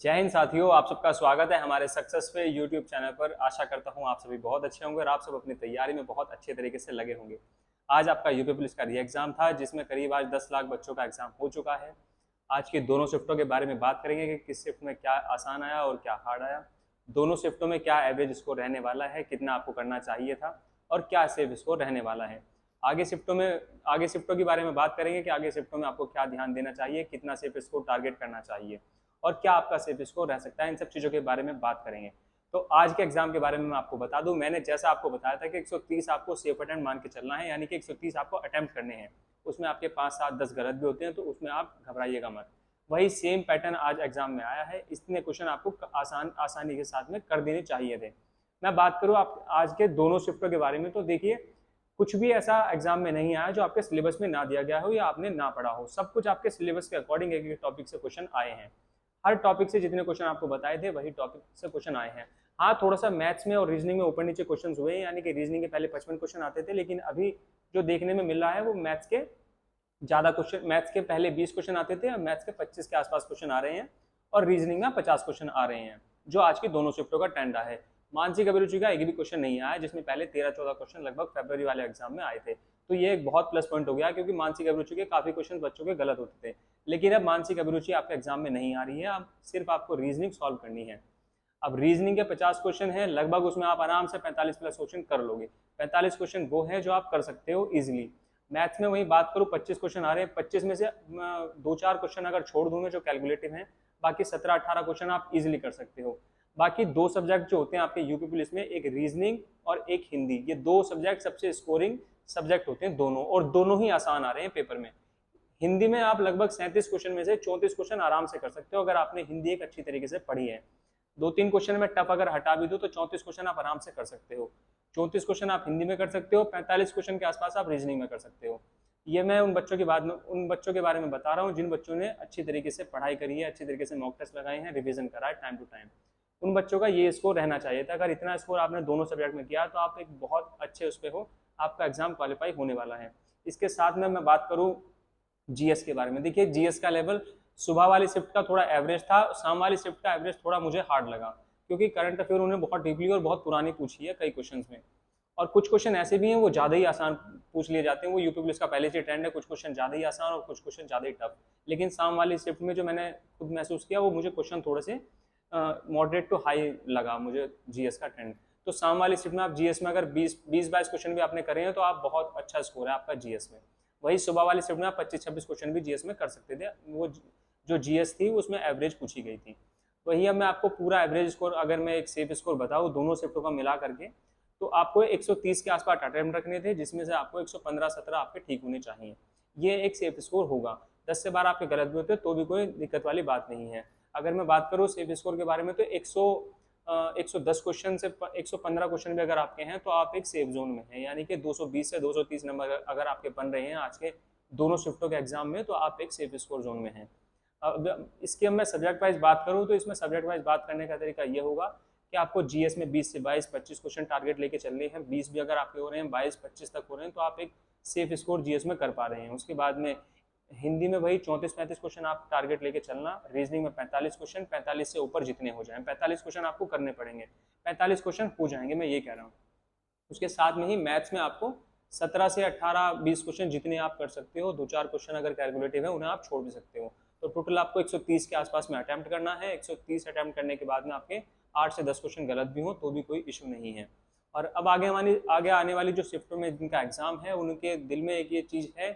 जय हिंद साथियों, आप सबका स्वागत है हमारे सक्सेस पे यूट्यूब चैनल पर। आशा करता हूँ आप सभी बहुत अच्छे होंगे और आप सब अपनी तैयारी में बहुत अच्छे तरीके से लगे होंगे। आज आपका यूपी पुलिस का री एग्जाम था जिसमें करीब आज 10 लाख बच्चों का एग्जाम हो चुका है। आज की दोनों शिफ्टों के बारे में बात करेंगे कि किस शिफ्ट में क्या आसान आया और क्या हार्ड आया, दोनों शिफ्टों में क्या एवरेज स्कोर रहने वाला है, कितना आपको करना चाहिए था और क्या सेफ स्कोर रहने वाला है। आगे शिफ्टों के बारे में बात करेंगे कि आगे शिफ्टों में आपको क्या ध्यान देना चाहिए, कितना सेफ स्कोर टारगेट करना चाहिए और क्या आपका सेफ स्कोर रह सकता है। इन सब चीज़ों के बारे में बात करेंगे। तो आज के एग्जाम के बारे में मैं आपको बता दूं, मैंने जैसा आपको बताया था कि 130 आपको सेफ अटेम्प्ट मान के चलना है, यानी कि 130 आपको अटेम्प्ट करने हैं। उसमें आपके 5, 7, 10 गलत भी होते हैं, तो उसमें आप घबराइएगा मत। वही सेम पैटर्न आज एग्जाम में आया है। इतने क्वेश्चन आपको आसानी के साथ में कर देने चाहिए थे। मैं बात करूँ आप आज के दोनों शिफ्टों के बारे में, तो देखिए कुछ भी ऐसा एग्जाम में नहीं आया जो आपके सिलेबस में ना दिया गया हो या आपने ना पढ़ा हो। सब कुछ आपके सिलेबस के अकॉर्डिंग एक टॉपिक से क्वेश्चन आए हैं। हर टॉपिक से जितने क्वेश्चन आपको बताए थे वही टॉपिक से क्वेश्चन आए हैं। हाँ, थोड़ा सा मैथ्स में और रीजनिंग में ऊपर नीचे क्वेश्चन हुए हैं, यानी कि रीजनिंग के पहले 55 क्वेश्चन आते थे, लेकिन अभी जो देखने में मिल रहा है वो मैथ्स के ज़्यादा क्वेश्चन, मैथ्स के पहले 20 क्वेश्चन आते थे, अब मैथ्स के 25 के आसपास क्वेश्चन आ रहे हैं और रीजनिंग में 50 क्वेश्चन आ रहे हैं, जो आज की दोनों शिफ्टों का ट्रेंड है। मानसिक अभिरुचि का एक भी क्वेश्चन नहीं आया, जिसमें पहले 13-14 क्वेश्चन लगभग फरवरी वाले एग्जाम में आए थे। तो ये एक बहुत प्लस पॉइंट हो गया, क्योंकि मानसिक अभिरुचि के काफी क्वेश्चन बच्चों के गलत होते थे। लेकिन अब मानसिक अभिरुचि आपके एग्जाम में नहीं आ रही है, अब सिर्फ आपको रीजनिंग सॉल्व करनी है। अब रीजनिंग के 50 क्वेश्चन हैं लगभग, उसमें आप आराम से 45 प्लस क्वेश्चन कर लोगे। 45 क्वेश्चन वो है जो आप कर सकते हो इजिली। मैथ्स में वही बात करूँ, 25 क्वेश्चन आ रहे हैं, 25 में से 2-4 क्वेश्चन अगर छोड़ दूंगे जो कैलकुलेटिव हैं, बाकी 17-18 क्वेश्चन आप इजिली कर सकते हो। बाकी दो सब्जेक्ट जो होते हैं आपके यूपी पुलिस में, एक रीजनिंग और एक हिंदी, ये दो सब्जेक्ट सबसे स्कोरिंग सब्जेक्ट होते हैं दोनों, और दोनों ही आसान आ रहे हैं पेपर में। हिंदी में आप लगभग 37 क्वेश्चन में से 34 क्वेश्चन आराम से कर सकते हो अगर आपने हिंदी एक अच्छी तरीके से पढ़ी है। 2-3 क्वेश्चन में टफ अगर हटा भी दो तो 34 क्वेश्चन आप आराम से कर सकते हो। 34 क्वेश्चन आप हिंदी में कर सकते हो, 45 क्वेश्चन के आसपास आप रीजनिंग में कर सकते हो। ये मैं उन बच्चों के बारे में बता रहा हूँ जिन बच्चों ने अच्छी तरीके से पढ़ाई करी है, अच्छी तरीके से मॉक टेस्ट लगाए हैं, रिवीजन करा है टाइम टू टाइम। उन बच्चों का ये स्कोर रहना चाहिए था। अगर इतना स्कोर आपने दोनों सब्जेक्ट में किया तो आप एक बहुत अच्छे उस पर हो, आपका एग्जाम क्वालिफाई होने वाला है। इसके साथ में मैं बात करूँ जीएस के बारे में, देखिए जीएस का लेवल सुबह वाली शिफ्ट का थोड़ा एवरेज था, शाम वाली शिफ्ट का एवरेज थोड़ा मुझे हार्ड लगा, क्योंकि करंट अफेयर उन्होंने बहुत डीपली और बहुत पुरानी पूछी है कई क्वेश्चन में, और कुछ क्वेश्चन ऐसे भी हैं वो ज़्यादा ही आसान पूछ लिए जाते हैं। वो यूपी पुलिस का पहले से ट्रेंड है, कुछ क्वेश्चन ज़्यादा ही आसान और कुछ क्वेश्चन ज़्यादा ही टफ। लेकिन शाम वाली शिफ्ट में जो मैंने खुद महसूस किया, वो मुझे क्वेश्चन थोड़े से मॉडरेट टू हाई लगा मुझे जीएस का ट्रेंड। तो शाम वाली शिफ्ट में आप जीएस में अगर 20-22 क्वेश्चन भी आपने करे हैं तो आप बहुत अच्छा स्कोर है आपका जीएस में। वही सुबह वाली शिफ्ट में आप 25-26 क्वेश्चन भी जीएस में कर सकते थे। वो जो जीएस थी उसमें एवरेज पूछी गई थी। वही अब मैं आपको पूरा एवरेज स्कोर, अगर मैं एक सेफ स्कोर बताऊँ दोनों शिफ्टों का मिला करके, तो आपको 130 के आसपास अटेम्प्ट रखने थे, जिसमें से आपको 115-17 आपके ठीक होने चाहिए। ये एक सेफ स्कोर होगा। 10 से 12 आपके गलत भी होते तो भी कोई दिक्कत वाली बात नहीं है। अगर मैं बात करूँ सेफ स्कोर के बारे में, तो 110 क्वेश्चन से 115 क्वेश्चन भी अगर आपके हैं तो आप एक सेफ जोन में हैं, यानी कि 220 से 230 नंबर अगर आपके बन रहे हैं आज के दोनों शिफ्टों के एग्जाम में, तो आप एक सेफ स्कोर जोन में हैं। अब इसकी अब मैं सब्जेक्ट वाइज बात करूँ, तो इसमें सब्जेक्ट वाइज बात करने का तरीका ये होगा कि आपको जीएस में 20 से 22-25 क्वेश्चन टारगेट लेके चलने हैं। 20 भी अगर आपके हो रहे हैं, 22-25 तक हो रहे हैं, तो आप एक सेफ स्कोर जीएस में कर पा रहे हैं। उसके बाद में हिंदी में वही 34-35 क्वेश्चन आप टारगेट लेके चलना। रीजनिंग में 45 क्वेश्चन, 45 से ऊपर जितने हो जाएं, 45 क्वेश्चन आपको करने पड़ेंगे, 45 क्वेश्चन हो जाएंगे, मैं ये कह रहा हूँ। उसके साथ में ही मैथ्स में आपको 17 से 18-20 क्वेश्चन जितने आप कर सकते हो, 2-4 क्वेश्चन अगर कैलकुलेटिव है उन्हें आप छोड़ भी सकते हो। तो टोटल आपको 130 के आसपास में अटैम्प्ट करना है। 130 अटैम्प्ट करने के बाद में आपके 8 से 10 क्वेश्चन गलत भी हो तो भी कोई इशू नहीं है। और अब आगे आने वाली जो शिफ्टों में जिनका एग्जाम है, उनके दिल में एक ये चीज़ है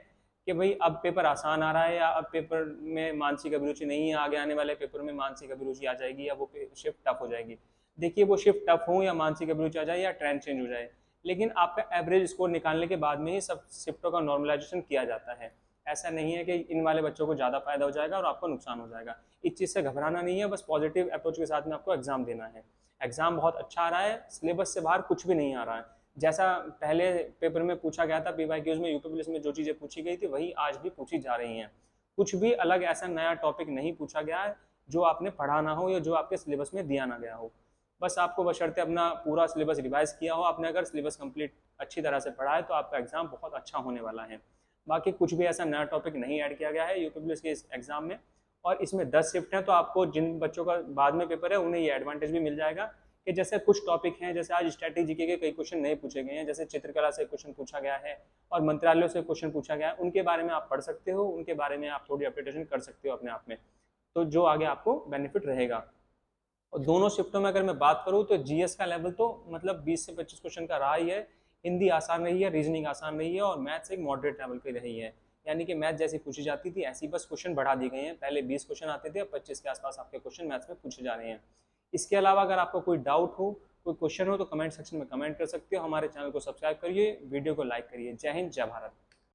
कि भाई अब पेपर आसान आ रहा है, या अब पेपर में मानसिक अभिरुचि नहीं है, आगे आने वाले पेपर में मानसिक अभिरुचि आ जाएगी, या वो शिफ्ट टफ हो जाएगी। देखिए, वो शिफ्ट टफ हो या मानसिक अभिरुचि आ जाए या ट्रेंड चेंज हो जाए, लेकिन आपका एवरेज स्कोर निकालने के बाद में ही सब शिफ्टों का नॉर्मलाइजेशन किया जाता है। ऐसा नहीं है कि इन वाले बच्चों को ज़्यादा फायदा हो जाएगा और आपको नुकसान हो जाएगा। इस चीज़ से घबराना नहीं है, बस पॉजिटिव अप्रोच के साथ में आपको एग्जाम देना है। एग्जाम बहुत अच्छा आ रहा है, सिलेबस से बाहर कुछ भी नहीं आ रहा है। जैसा पहले पेपर में पूछा गया था पीवाईक्यूज में, यूपी पुलिस में जो चीज़ें पूछी गई थी वही आज भी पूछी जा रही हैं। कुछ भी अलग ऐसा नया टॉपिक नहीं पूछा गया है जो आपने पढ़ा ना हो या जो आपके सिलेबस में दिया ना गया हो। बस आपको बशर्ते अपना पूरा सिलेबस रिवाइज किया हो, आपने अगर सिलेबस कंप्लीट अच्छी तरह से पढ़ा है, तो आपका एग्जाम बहुत अच्छा होने वाला है। बाकी कुछ भी ऐसा नया टॉपिक नहीं ऐड किया गया है यूपी पुलिस के इस एग्जाम में, और इसमें 10 शिफ्ट हैं, तो आपको जिन बच्चों का बाद में पेपर है उन्हें ये एडवांटेज भी मिल जाएगा कि जैसे कुछ टॉपिक हैं, जैसे आज स्ट्रैटेजी के कई क्वेश्चन नहीं पूछे गए हैं, जैसे चित्रकला से क्वेश्चन पूछा गया है और मंत्रालयों से क्वेश्चन पूछा गया है, उनके बारे में आप पढ़ सकते हो, उनके बारे में आप थोड़ी अपडेटेशन कर सकते हो अपने आप में, तो जो आगे आपको बेनिफिट रहेगा। और दोनों शिफ्टों में अगर मैं बात करूँ तो जीएस का लेवल तो मतलब 20 से 25 क्वेश्चन का रहा ही है, हिंदी आसान रही है, रीजनिंग आसान रही है और मैथ्स एक मॉडरेट लेवल पे रही है, यानी कि मैथ जैसी पूछी जाती थी ऐसी बस क्वेश्चन बढ़ा दिए गए हैं, पहले 20 क्वेश्चन आते थे, अब 25 के आसपास आपके क्वेश्चन मैथ्स में पूछे जा रहे हैं। इसके अलावा अगर आपको कोई डाउट हो, कोई क्वेश्चन हो तो कमेंट सेक्शन में कमेंट कर सकते हो, हमारे चैनल को सब्सक्राइब करिए, वीडियो को लाइक करिए। जय हिंद, जय भारत।